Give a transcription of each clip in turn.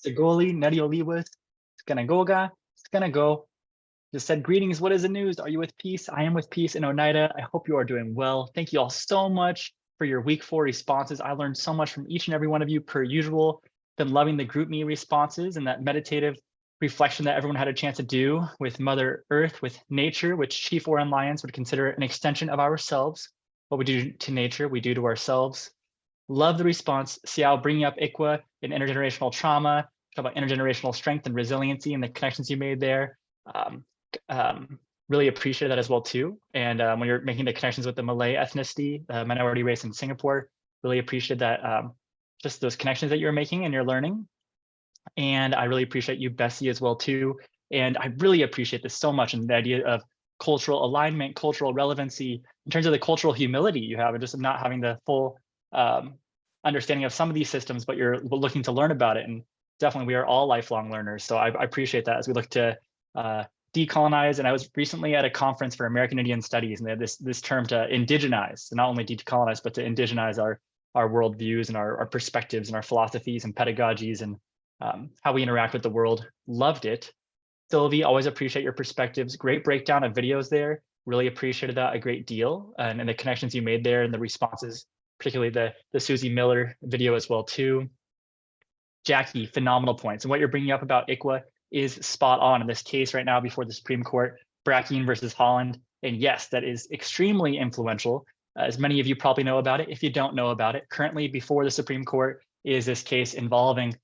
Shekoli, Nerioliwis, Skanagoga, Skanago. Just said, greetings, what is the news? Are you with peace? I am with peace in Oneida. I hope you are doing well. Thank you all so much for your week 4 responses. I learned so much from each and every one of you per usual. Been loving the group me responses and that meditative reflection that everyone had a chance to do with Mother Earth, with nature, which Chief Oran Lions would consider an extension of ourselves. What we do to nature, we do to ourselves. Love the response. Xiao, bringing up ICWA and intergenerational trauma, talk about intergenerational strength and resiliency and the connections you made there. Really appreciate that as well too. And when you're making the connections with the Malay ethnicity, minority race in Singapore, really appreciate that, just those connections that you're making and you're learning. And I really appreciate you, Bessie, as well too. And I really appreciate this so much, and the idea of cultural alignment, cultural relevancy, in terms of the cultural humility you have, and just not having the full understanding of some of these systems, but you're looking to learn about it. And definitely, we are all lifelong learners. So I appreciate that as we look to decolonize. And I was recently at a conference for American Indian Studies, and they had this term to indigenize, so not only decolonize, but to indigenize our worldviews and our perspectives and our philosophies and pedagogies and how we interact with the world. Loved it. Sylvie, always appreciate your perspectives. Great breakdown of videos there. Really appreciated that a great deal, and the connections you made there and the responses, particularly the Susie Miller video as well too. Jackie, phenomenal points. And what you're bringing up about ICWA is spot on in this case right now before the Supreme Court, Brackeen versus Holland. And yes, that is extremely influential. As many of you probably know about it. If you don't know about it, currently before the Supreme Court is this case involving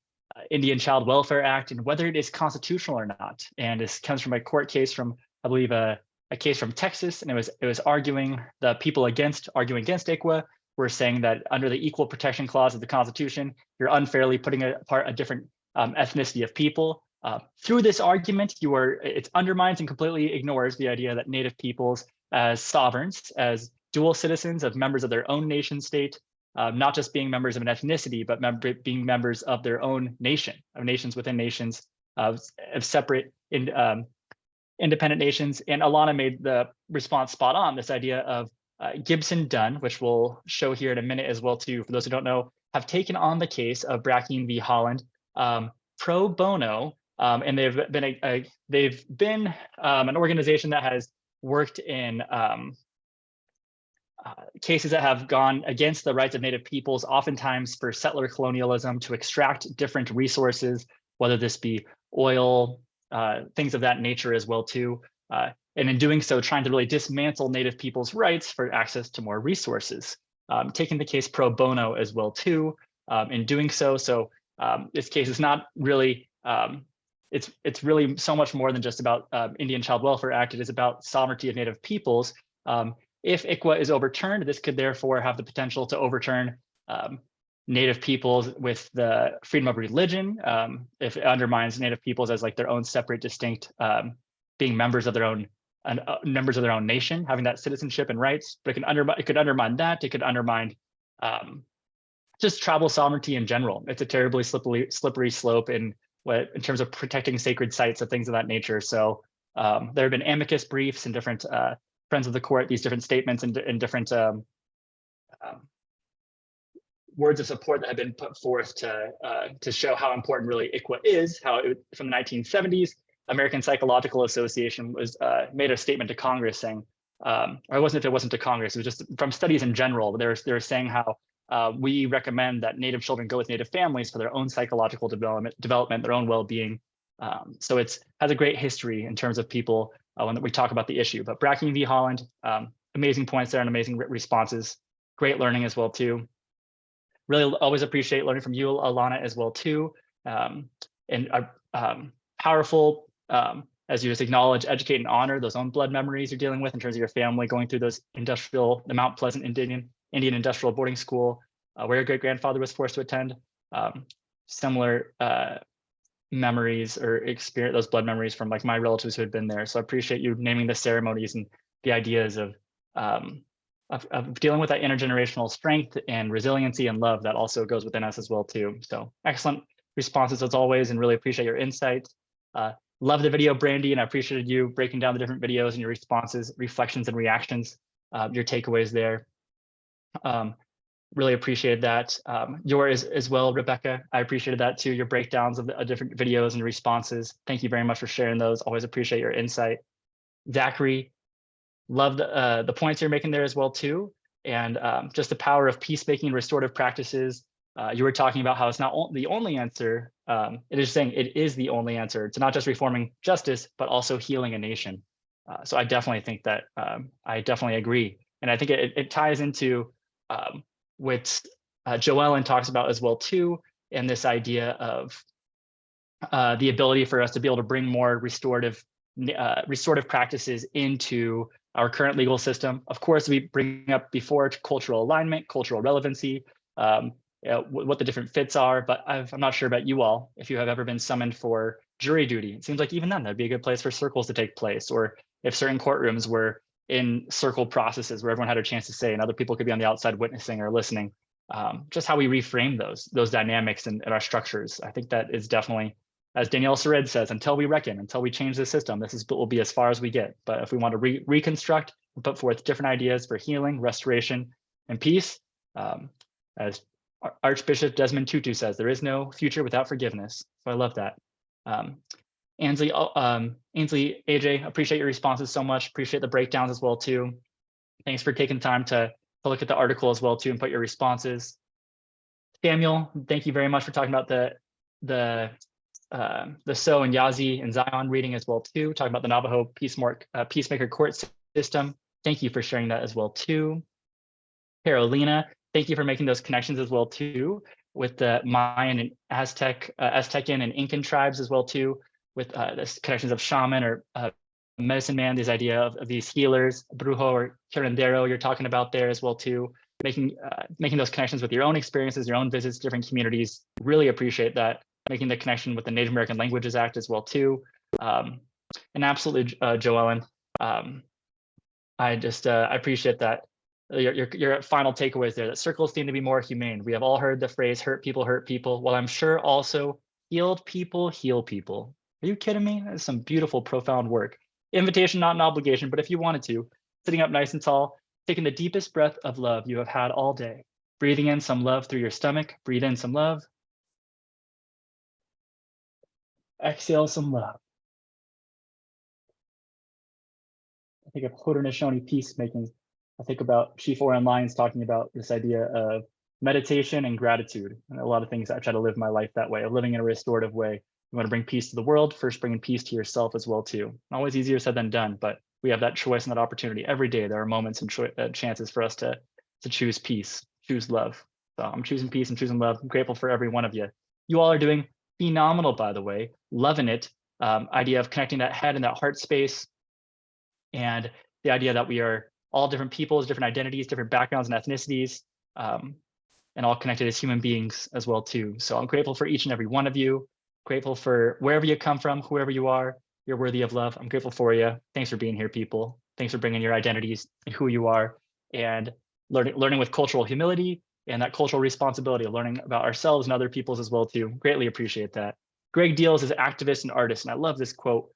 Indian Child Welfare Act and whether it is constitutional or not. And this comes from a court case from, I believe, a case from Texas, and it was arguing the people arguing against ICWA were saying that under the Equal Protection Clause of the Constitution, you're unfairly putting apart a different ethnicity of people. Through this argument, it undermines and completely ignores the idea that Native peoples as sovereigns, as dual citizens of members of their own nation state, not just being members of an ethnicity, but being members of their own nation, of nations within nations, of separate independent nations. And Alana made the response spot on, this idea of Gibson Dunn, which we'll show here in a minute as well too, for those who don't know, have taken on the case of Brackeen v. Holland pro bono, and they've been an organization that has worked in cases that have gone against the rights of Native peoples, oftentimes for settler colonialism, to extract different resources, whether this be oil, things of that nature as well too. And in doing so, trying to really dismantle Native people's rights for access to more resources. Taking the case pro bono as well too, in doing so. So this case is not really, it's really so much more than just about Indian Child Welfare Act. It is about sovereignty of Native peoples. If ICWA is overturned, this could therefore have the potential to overturn Native peoples with the freedom of religion, if it undermines Native peoples as like their own separate, distinct, being members of their own nation, having that citizenship and rights. But it could undermine that. It could undermine just tribal sovereignty in general. It's a terribly slippery slope in terms of protecting sacred sites and things of that nature. So there have been amicus briefs and different friends of the court, these different statements and different words of support that have been put forth to show how important really ICWA is. How from the 1970s, American Psychological Association was made a statement to Congress saying, or it wasn't to Congress, it was just from studies in general. They were saying how we recommend that Native children go with Native families for their own psychological development, their own well-being. So it has a great history in terms of people when we talk about the issue. But Brackeen v. Holland, amazing points there and amazing responses. Great learning as well too. Really always appreciate learning from you, Alana, as well too. And powerful, as you just acknowledge, educate and honor those own blood memories you're dealing with in terms of your family going through the Mount Pleasant Indian Industrial Boarding School, where your great-grandfather was forced to attend. Similar memories or experience, those blood memories from like my relatives who had been there. So I appreciate you naming the ceremonies and the ideas of dealing with that intergenerational strength and resiliency and love that also goes within us as well too. So excellent responses as always, and really appreciate your insights. Love the video, Brandy, and I appreciated you breaking down the different videos and your responses, reflections and reactions, your takeaways there. Really appreciated that. Yours as well, Rebecca. I appreciated that too. Your breakdowns of the different videos and responses. Thank you very much for sharing those. Always appreciate your insight. Zachary, love the points you're making there as well too. And just the power of peacemaking, restorative practices. You were talking about how it's not the only answer. It is saying it is the only answer to not just reforming justice, but also healing a nation. So I definitely think that I definitely agree. And I think it ties into what Joellen talks about as well too, and this idea of the ability for us to be able to bring more restorative practices into our current legal system. Of course, we bring up before cultural alignment, cultural relevancy, what the different fits are, but I'm not sure about you all, if you have ever been summoned for jury duty. It seems like even then, that'd be a good place for circles to take place, or if certain courtrooms were in circle processes where everyone had a chance to say and other people could be on the outside witnessing or listening. Just how we reframe those dynamics and our structures. I think that is definitely, as Danielle Sered says, until we reckon, until we change the system, will be as far as we get. But if we want to reconstruct and put forth different ideas for healing, restoration, and peace, as Archbishop Desmond Tutu says, there is no future without forgiveness. So I love that. Ainsley, AJ, appreciate your responses so much. Appreciate the breakdowns as well too. Thanks for taking the time to look at the article as well too and put your responses. Samuel, thank you very much for talking about the So and Yazi and Zion reading as well too, talking about the Navajo Peacemaker Court System. Thank you for sharing that as well too. Carolina, thank you for making those connections as well too, with the Mayan and Aztecan and Incan tribes as well too, with the connections of shaman or medicine man, this idea of these healers, brujo or curandero you're talking about there as well too, making those connections with your own experiences, your own visits, different communities. Really appreciate that. Making the connection with the Native American Languages Act as well too. And absolutely, Joellen, I appreciate that. Your final takeaways there, that circles need to be more humane. We have all heard the phrase hurt people. Well, I'm sure also healed people heal people. Are you kidding me? That's some beautiful, profound work. Invitation, not an obligation, but if you wanted to, sitting up nice and tall, taking the deepest breath of love you have had all day, breathing in some love through your stomach, breathe in some love. Exhale some love. I think of Haudenosaunee peacemaking. I think about Chief Oren Lyons talking about this idea of meditation and gratitude. And a lot of things I try to live my life that way, of living in a restorative way. You want to bring peace to the world, first bringing peace to yourself as well too. Always easier said than done, but we have that choice and that opportunity every day. There are moments and chances for us to choose peace, choose love. So I'm choosing peace and choosing love. I'm grateful for every one of you. You all are doing phenomenal, by the way, loving it. Idea of connecting that head and that heart space, and the idea that we are all different peoples, different identities, different backgrounds and ethnicities, and all connected as human beings as well too. So I'm grateful for each and every one of you, grateful for wherever you come from, whoever you are, you're worthy of love. I'm grateful for you. Thanks for being here, people. Thanks for bringing your identities and who you are, and learning with cultural humility and that cultural responsibility of learning about ourselves and other peoples as well too. Greatly appreciate that. Greg Deals is an activist and artist, and I love this quote.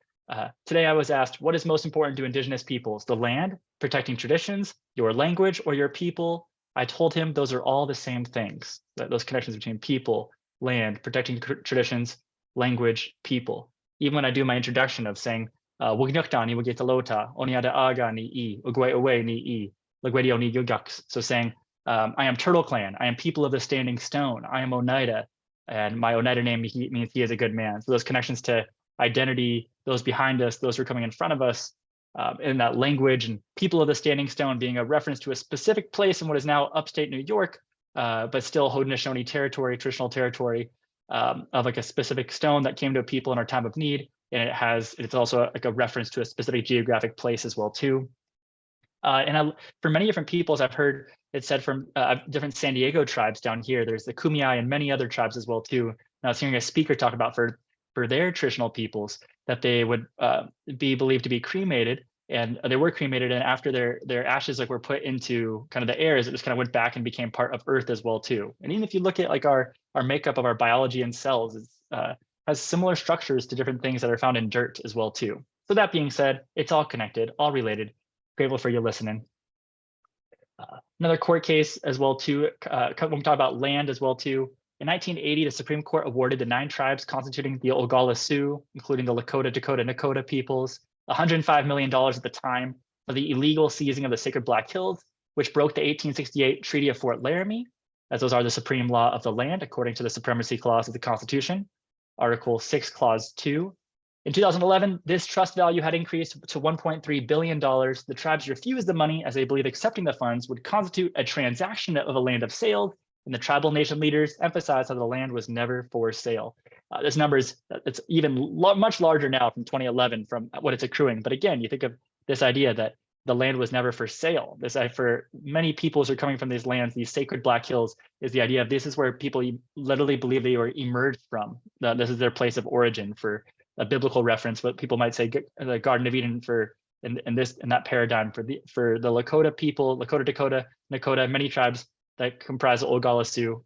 Today I was asked, what is most important to Indigenous peoples? The land, protecting traditions, your language, or your people? I told him those are all the same things, those connections between people, land, protecting traditions, language, people. Even when I do my introduction of saying, Wugnuktani Wugitalota, Oniada Aga ni I, Ugwe Uwe ni I, Lagwedio ni Yugaks. So saying, I am Turtle Clan, I am people of the Standing Stone, I am Oneida, and my Oneida name means he is a good man. So those connections to identity, those behind us, those who are coming in front of us, in that language, and people of the Standing Stone being a reference to a specific place in what is now upstate New York, but still Haudenosaunee territory, traditional territory, of like a specific stone that came to a people in our time of need. And it's also like a reference to a specific geographic place as well too. For many different peoples, I've heard it said from different San Diego tribes down here, there's the Kumeyaay and many other tribes as well too. And I was hearing a speaker talk about for their traditional peoples that they would be believed to be cremated, and they were cremated, and after their ashes were put into kind of the air, it just kind of went back and became part of earth as well too. And even if you look at like our makeup of our biology and cells, it has similar structures to different things that are found in dirt as well too. So that being said, it's all connected, all related. Grateful for you listening. Another court case as well too, when we talk about land as well too. In 1980, the Supreme Court awarded the 9 tribes constituting the Oglala Sioux, including the Lakota, Dakota, Nakota peoples, $105 million at the time for the illegal seizing of the sacred Black Hills, which broke the 1868 Treaty of Fort Laramie, as those are the supreme law of the land, according to the Supremacy Clause of the Constitution, Article 6, Clause 2. In 2011, this trust value had increased to $1.3 billion. The tribes refused the money as they believe accepting the funds would constitute a transaction of a land of sale, and the tribal nation leaders emphasized how the land was never for sale. This number is it's even much larger now from 2011 from what it's accruing. But again, you think of this idea that the land was never for sale. This for many peoples who are coming from these lands, these sacred Black Hills, is the idea of this is where people literally believe they were emerged from. This is their place of origin for a biblical reference, but people might say the Garden of Eden for in that paradigm for the Lakota people, Lakota, Dakota, Nakota, many tribes that comprise the Oglala Sioux.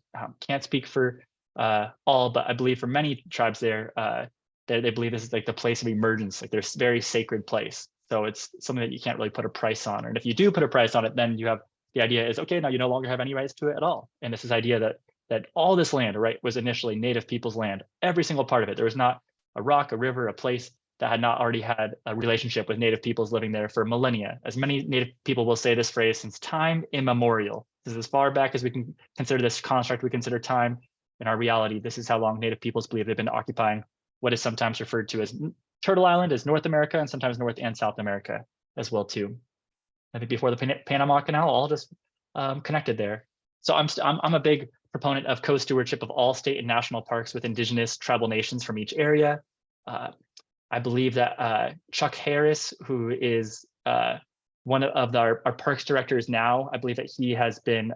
Can't speak for all, but I believe for many tribes there, they believe this is like the place of emergence, like their very sacred place. So it's something that you can't really put a price on. And if you do put a price on it, then you have the idea is, okay, now you no longer have any rights to it at all. And this is idea that all this land, right, was initially Native people's land, every single part of it. There was not a rock, a river, a place that had not already had a relationship with Native peoples living there for millennia. As many Native people will say this phrase, since time immemorial. This is as far back as we can consider this construct, we consider time in our reality. This is how long Native peoples believe they've been occupying what is sometimes referred to as Turtle Island, as North America, and sometimes North and South America as well too. I think before the Panama Canal, all just connected there. So I'm a big proponent of co-stewardship of all state and national parks with indigenous tribal nations from each area. I believe that Chuck Harris, who is one of our parks directors now, I believe that he has been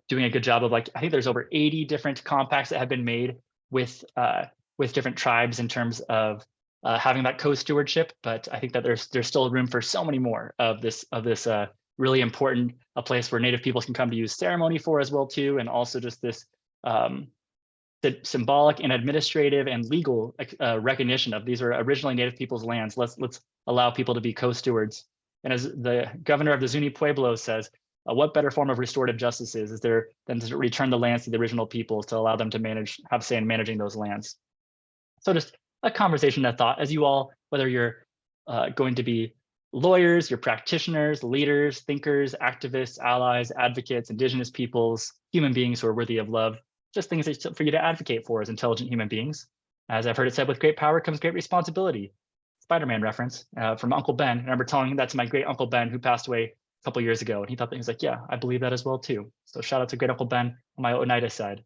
doing a good job of, like, I think there's over 80 different compacts that have been made with different tribes in terms of having that co-stewardship. But I think that there's still room for so many more of this really important, a place where Native peoples can come to use ceremony for as well too, and also just this the symbolic and administrative and legal recognition of these are originally Native people's lands. Let's allow people to be co-stewards. And as the governor of the Zuni Pueblo says, what better form of restorative justice is there than to return the lands to the original peoples to allow them to have say in managing those lands. So just a conversation, a thought, as you all, whether you're going to be lawyers, you're practitioners, leaders, thinkers, activists, allies, advocates, indigenous peoples, human beings who are worthy of love, just things for you to advocate for as intelligent human beings. As I've heard it said, with great power comes great responsibility. Spider-Man reference from Uncle Ben. I remember telling that to my great Uncle Ben, who passed away a couple years ago, and he was like, yeah, I believe that as well too. So shout out to great Uncle Ben on my Oneida side.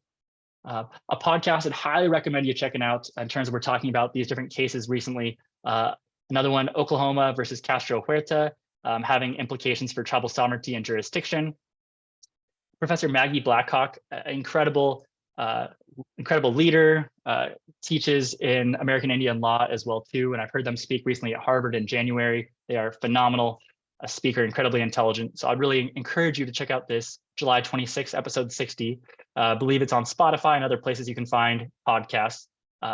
A podcast I'd highly recommend you checking out in terms of we're talking about these different cases recently. Another one, Oklahoma versus Castro Huerta, having implications for tribal sovereignty and jurisdiction. Professor Maggie Blackhawk, incredible leader, teaches in American Indian law as well too. And I've heard them speak recently at Harvard in January. They are phenomenal speaker, incredibly intelligent. So I'd really encourage you to check out this July 26th, episode 60. I believe it's on Spotify and other places you can find podcasts.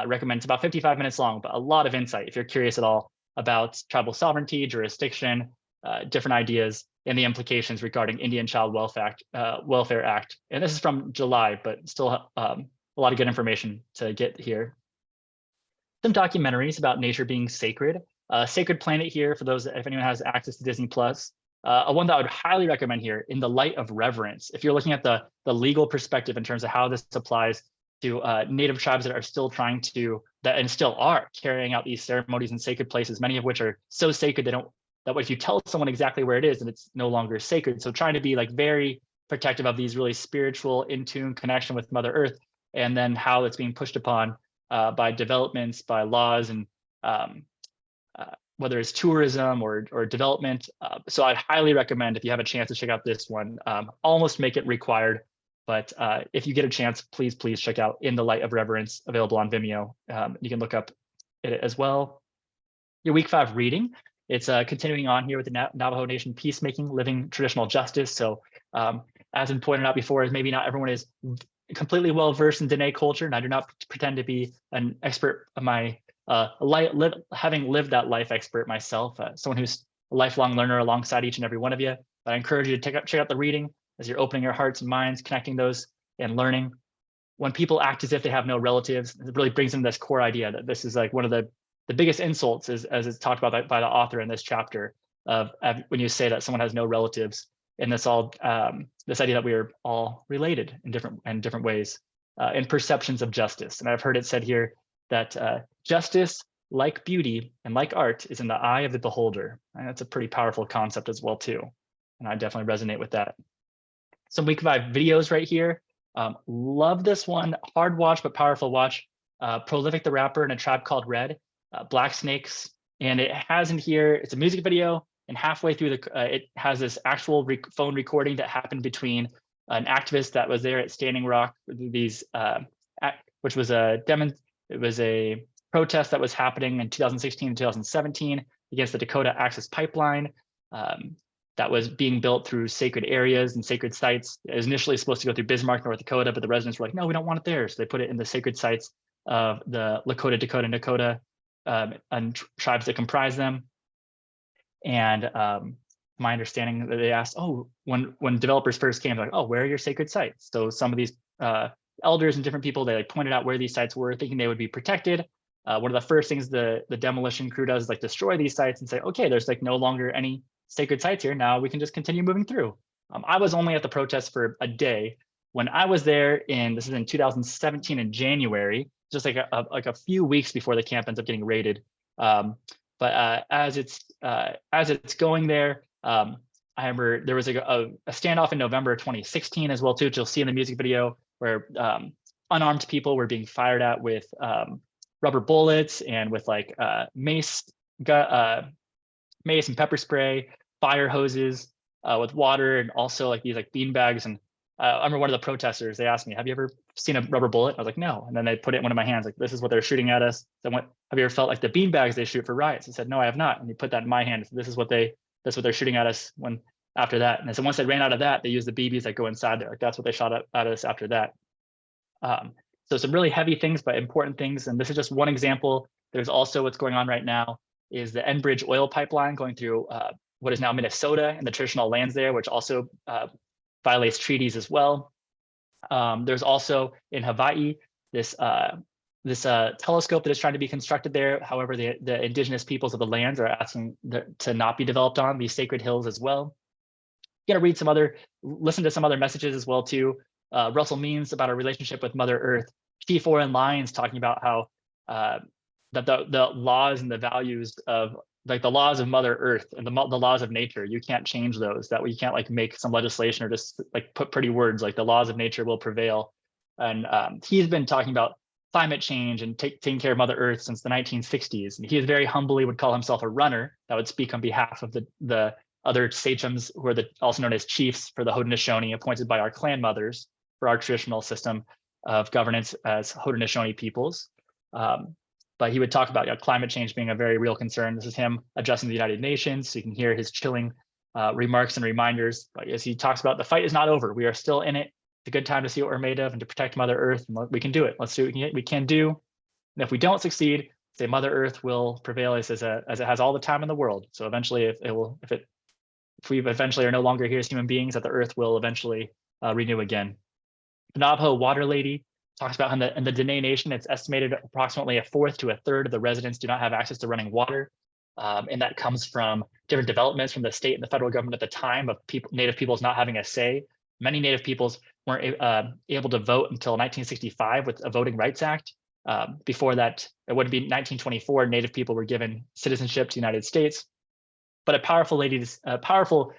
Recommend, it's about 55 minutes long, but a lot of insight if you're curious at all about tribal sovereignty, jurisdiction, different ideas, and the implications regarding Indian Child Welfare Act. And this is from July, but still a lot of good information to get here. Some documentaries about nature being sacred. Sacred Planet here, for those, if anyone has access to Disney Plus. One that I would highly recommend here, In the Light of Reverence. If you're looking at the legal perspective in terms of how this applies to Native tribes that are still trying to, and still are carrying out these ceremonies in sacred places, many of which are so sacred that if you tell someone exactly where it is, and it's no longer sacred. So trying to be like very protective of these really spiritual, in tune connection with Mother Earth, and then how it's being pushed upon by developments, by laws, and whether it's tourism or development. So I'd highly recommend, if you have a chance to check out this one, almost make it required. But if you get a chance, please check out In the Light of Reverence, available on Vimeo. You can look up it as well. Your week 5 reading, it's continuing on here with the Navajo Nation Peacemaking, Living Traditional Justice. So as been pointed out before, is maybe not everyone is completely well-versed in Dene culture, and I do not pretend to be an expert of my having lived that life expert myself, someone who's a lifelong learner alongside each and every one of you. But I encourage you to check out the reading as you're opening your hearts and minds, connecting those and learning. When people act as if they have no relatives, it really brings in this core idea that this is like one of the biggest insults, as it's talked about by the author in this chapter, of when you say that someone has no relatives, and this idea that we are all related in different ways, in perceptions of justice. And I've heard it said here that justice, like beauty and like art, is in the eye of the beholder. And that's a pretty powerful concept as well too. And I definitely resonate with that. Some week 5 videos right here. Love this one, hard watch, but powerful watch. Prolific the Rapper and A Tribe Called Red, Black Snakes. And it has in here, it's a music video, and halfway through it has this actual phone recording that happened between an activist that was there at Standing Rock, which was it was a protest that was happening in 2016 and 2017 against the Dakota Access Pipeline that was being built through sacred areas and sacred sites. It was initially supposed to go through Bismarck, North Dakota, but the residents were like, no, we don't want it there. So they put it in the sacred sites of the Lakota, Dakota, and tribes that comprise them. And my understanding that they asked, oh, when developers first came, like, oh, where are your sacred sites? So some of these elders and different people, they like pointed out where these sites were, thinking they would be protected. One of the first things the demolition crew does is like destroy these sites and say, okay, there's like no longer any sacred sites here. Now we can just continue moving through. I was only at the protest for a day. When I was there this is in 2017 in January, just like a few weeks before the camp ends up getting raided. But as it's going there, I remember there was a standoff in November 2016 as well too, which you'll see in the music video, where unarmed people were being fired at with rubber bullets and with like mace and pepper spray, fire hoses with water, and also like these like bean bags. And I remember one of the protesters, they asked me, have you ever seen a rubber bullet? I was like, no. And then they put it in one of my hands, like, this is what they're shooting at us. So have you ever felt like the bean bags they shoot for riots? I said, no, I have not. And they put that in my hand. So this is what that's what they're shooting at us after that. And so once they ran out of that, they used the BBs that go inside there. Like that's what they shot at us after that. So some really heavy things, but important things. And this is just one example. There's also what's going on right now is the Enbridge oil pipeline going through what is now Minnesota and the traditional lands there, which also violates treaties as well. There's also in Hawaii this telescope that is trying to be constructed there. However, the indigenous peoples of the lands are asking to not be developed on these sacred hills as well. You gotta listen to some other messages as well too. Russell Means about our relationship with Mother Earth. Chief Oren Lyons talking about how that the laws and the values of like the laws of Mother Earth and the laws of nature, you can't change those. That way you can't like make some legislation or just like put pretty words like the laws of nature will prevail. And he's been talking about climate change and taking care of Mother Earth since the 1960s. And he very humbly would call himself a runner that would speak on behalf of the other sachems, who are also known as chiefs for the Haudenosaunee, appointed by our clan mothers for our traditional system of governance as Haudenosaunee peoples. But he would talk about climate change being a very real concern. This is him addressing the United Nations. So you can hear his chilling remarks and reminders. But as he talks about, the fight is not over. We are still in it. It's a good time to see what we're made of and to protect Mother Earth. And we can do it. Let's do what we can do. And if we don't succeed, say Mother Earth will prevail as it has all the time in the world. So eventually, if we eventually are no longer here as human beings, that the Earth will eventually renew again. The Navajo Water Lady talks about in the Dene Nation, it's estimated approximately 1/4 to 1/3 of the residents do not have access to running water. And that comes from different developments from the state and the federal government at the time of Native peoples not having a say. Many Native peoples weren't able to vote until 1965 with a Voting Rights Act. Before that, it would be 1924, Native people were given citizenship to the United States. But a powerful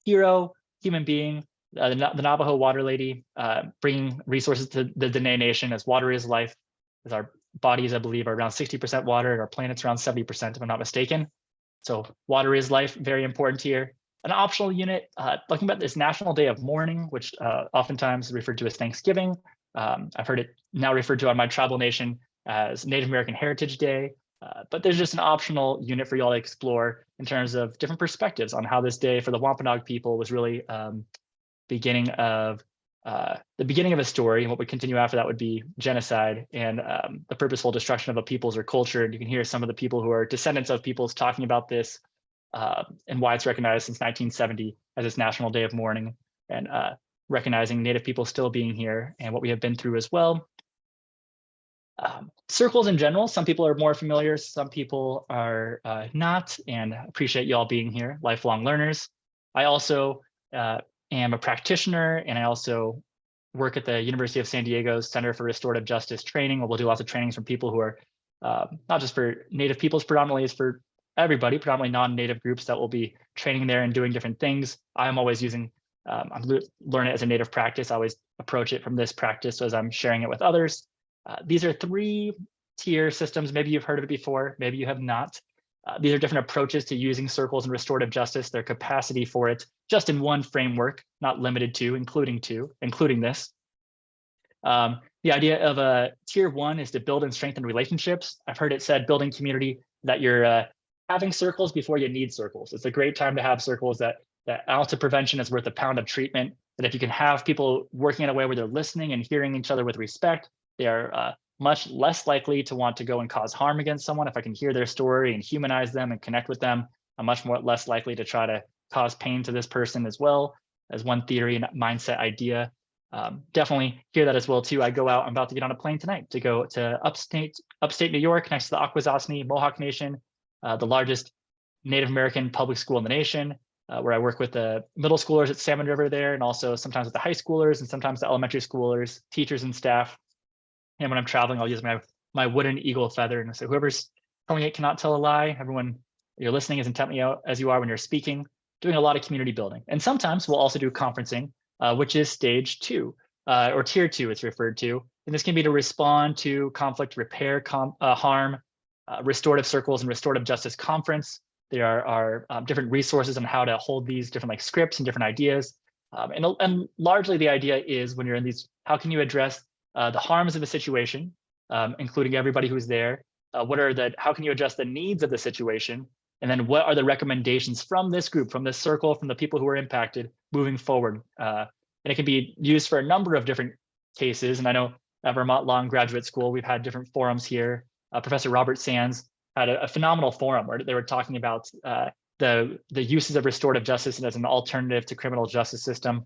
hero, human being, the Navajo Water Lady, bringing resources to the Dene Nation, as water is life, as our bodies, I believe, are around 60% water and our planet's around 70%, if I'm not mistaken. So water is life, very important here. An optional unit, talking about this National Day of Mourning, which oftentimes is referred to as Thanksgiving. I've heard it now referred to on my tribal nation as Native American Heritage Day. But there's just an optional unit for y'all to explore in terms of different perspectives on how this day for the Wampanoag people was really the beginning of a story. And what would continue after that would be genocide and the purposeful destruction of a people's or culture. And you can hear some of the people who are descendants of peoples talking about this and why it's recognized since 1970 as its National Day of Mourning, and recognizing Native people still being here and what we have been through as well. Circles in general, some people are more familiar, some people are not, and appreciate you all being here, lifelong learners. I also am a practitioner, and I also work at the University of San Diego's Center for Restorative Justice Training, where we'll do lots of trainings from people who are not just for Native peoples, predominantly is for everybody, predominantly non-Native groups that will be training there and doing different things. I'm always using, I'm learning it as a Native practice. I always approach it from this practice as I'm sharing it with others. These are 3-tier systems. Maybe you've heard of it before, maybe you have not. These are different approaches to using circles and restorative justice, their capacity for it, just in one framework, not limited to, including this. The idea of a tier 1 is to build and strengthen relationships. I've heard it said, building community, that you're having circles before you need circles. It's a great time to have circles, that ounce of prevention is worth a pound of treatment. That if you can have people working in a way where they're listening and hearing each other with respect, they are much less likely to want to go and cause harm against someone. If I can hear their story and humanize them and connect with them, I'm much less likely to try to cause pain to this person as well, as one theory and mindset idea. Definitely hear that as well too. I go out, I'm about to get on a plane tonight to go to upstate New York, next to the Akwesasne Mohawk Nation, the largest Native American public school in the nation, where I work with the middle schoolers at Salmon River there, and also sometimes with the high schoolers and sometimes the elementary schoolers, teachers and staff. And when I'm traveling, I'll use my wooden eagle feather. And so whoever's telling it cannot tell a lie. Everyone, you're listening as intently as you are when you're speaking, doing a lot of community building. And sometimes we'll also do conferencing, which is stage 2, or tier 2 it's referred to. And this can be to respond to conflict, repair harm, restorative circles and restorative justice conference. There are different resources on how to hold these different like scripts and different ideas. And largely the idea is, when you're in these, how can you address the harms of a situation, including everybody who's there? How can you address the needs of the situation? And then what are the recommendations from this group, from this circle, from the people who are impacted moving forward? And it can be used for a number of different cases. And I know at Vermont Law and Graduate School, we've had different forums here. Professor Robert Sands had a phenomenal forum where they were talking about the uses of restorative justice as an alternative to criminal justice system.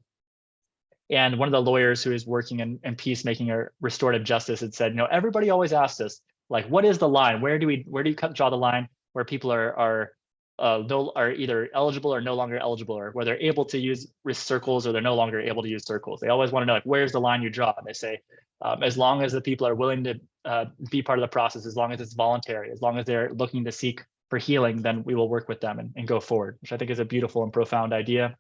And one of the lawyers who is working in peacemaking or restorative justice had said, everybody always asks us, like, what is the line? Where do you draw the line where people are either eligible or no longer eligible, or where they're able to use circles or they're no longer able to use circles? They always want to know, like, where's the line you draw? And they say, as long as the people are willing to be part of the process, as long as it's voluntary, as long as they're looking to seek for healing, then we will work with them and go forward, which I think is a beautiful and profound idea.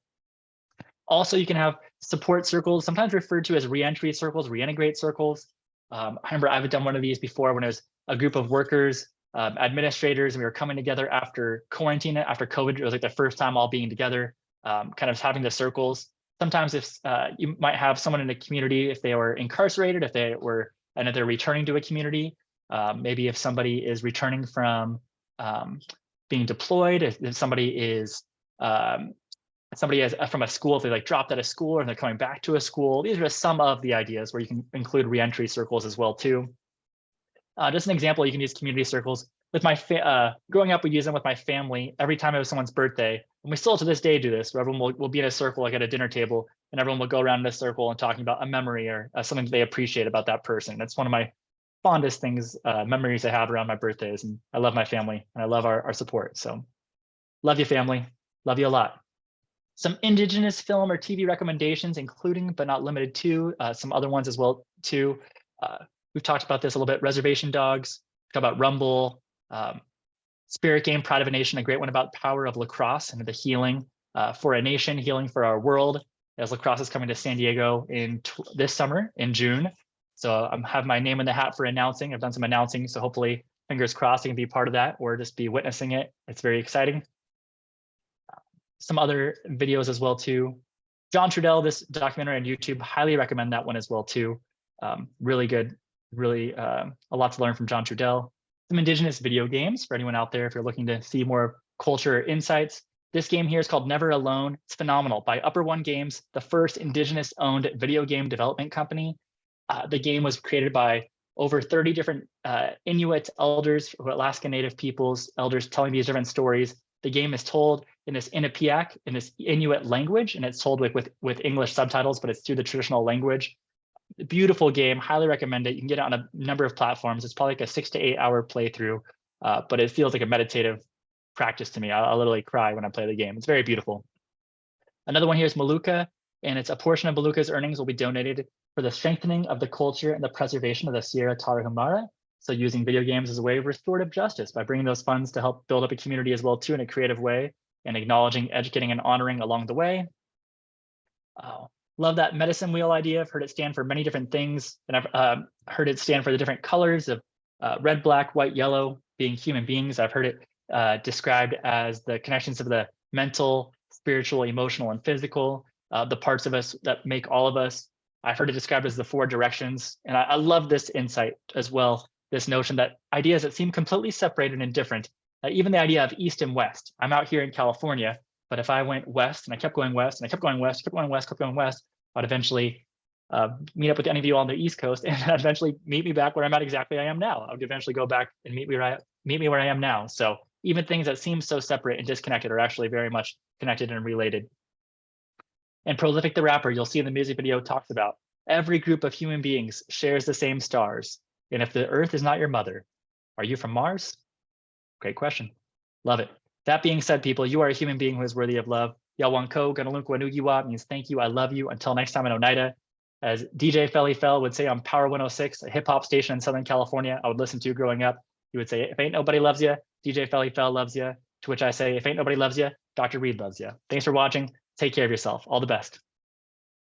Also, you can have support circles, sometimes referred to as reentry circles, reintegrate circles. I remember I've done one of these before when it was a group of workers, administrators, and we were coming together after quarantine, after COVID. It was like the first time all being together, kind of having the circles. Sometimes if you might have someone in the community, if they were incarcerated, if they're returning to a community, maybe if somebody is returning from being deployed, if somebody is from a school, if they like dropped out of school and they're coming back to a school. These are just some of the ideas where you can include reentry circles as well too. Just an example, you can use community circles. With my growing up, we use them with my family every time it was someone's birthday, and we still to this day do this, where everyone will be in a circle, like at a dinner table, and everyone will go around in a circle and talking about a memory or something that they appreciate about that person. That's one of my fondest things, memories I have around my birthdays, and I love my family and I love our support. So love you, family, love you a lot. Some Indigenous film or TV recommendations, including but not limited to some other ones as well too. We've talked about this a little bit. Reservation Dogs, talk about Rumble, Spirit Game, Pride of a Nation, a great one about power of lacrosse and the healing for a nation, healing for our world, as lacrosse is coming to San Diego this summer in June. So I have my name in the hat for announcing. I've done some announcing, so hopefully, fingers crossed, I can be part of that or just be witnessing it. It's very exciting. Some other videos as well too. John Trudell, this documentary on YouTube, highly recommend that one as well too. Really good, really a lot to learn from John Trudell. Some Indigenous video games for anyone out there if you're looking to see more culture insights. This game here is called Never Alone. It's phenomenal, by Upper One Games, the first Indigenous-owned video game development company. The game was created by over 30 different Inuit elders, Alaska Native peoples, elders telling these different stories. The game is told in this Inupiaq, in this Inuit language, and it's told with English subtitles, but it's through the traditional language. Beautiful game, highly recommend it. You can get it on a number of platforms. It's probably like a 6 to 8 hour playthrough, but it feels like a meditative practice to me. I'll literally cry when I play the game. It's very beautiful. Another one here is Maluka, and it's a portion of Maluka's earnings will be donated for the strengthening of the culture and the preservation of the Sierra Tarahumara. So using video games as a way of restorative justice by bringing those funds to help build up a community as well too in a creative way, and acknowledging, educating, and honoring along the way. Oh, love that medicine wheel idea. I've heard it stand for many different things, and I've heard it stand for the different colors of red, black, white, yellow being human beings. I've heard it described as the connections of the mental, spiritual, emotional, and physical, the parts of us that make all of us. I've heard it described as the 4 directions, and I love this insight as well. This notion that ideas that seem completely separated and different, even the idea of east and west. I'm out here in California, but if I went west and I kept going west and I kept going west, kept going west, kept going west, I'd eventually meet up with any of you on the East Coast, and I'd eventually meet me back where I'm at exactly I am now. I would eventually go back and meet me where I am now. So even things that seem so separate and disconnected are actually very much connected and related. And Prolific the Rapper, you'll see in the music video, talks about every group of human beings shares the same stars. And if the Earth is not your mother, are you from Mars? Great question. Love it. That being said, people, you are a human being who is worthy of love. Yawanko, Kunolukhwa Nugiwa means thank you, I love you. Until next time in Oneida. As DJ Felly Fell would say on Power 106, a hip hop station in Southern California I would listen to growing up, he would say, if ain't nobody loves you, DJ Felly Fell loves you. To which I say, if ain't nobody loves you, Dr. Reed loves you. Thanks for watching. Take care of yourself. All the best.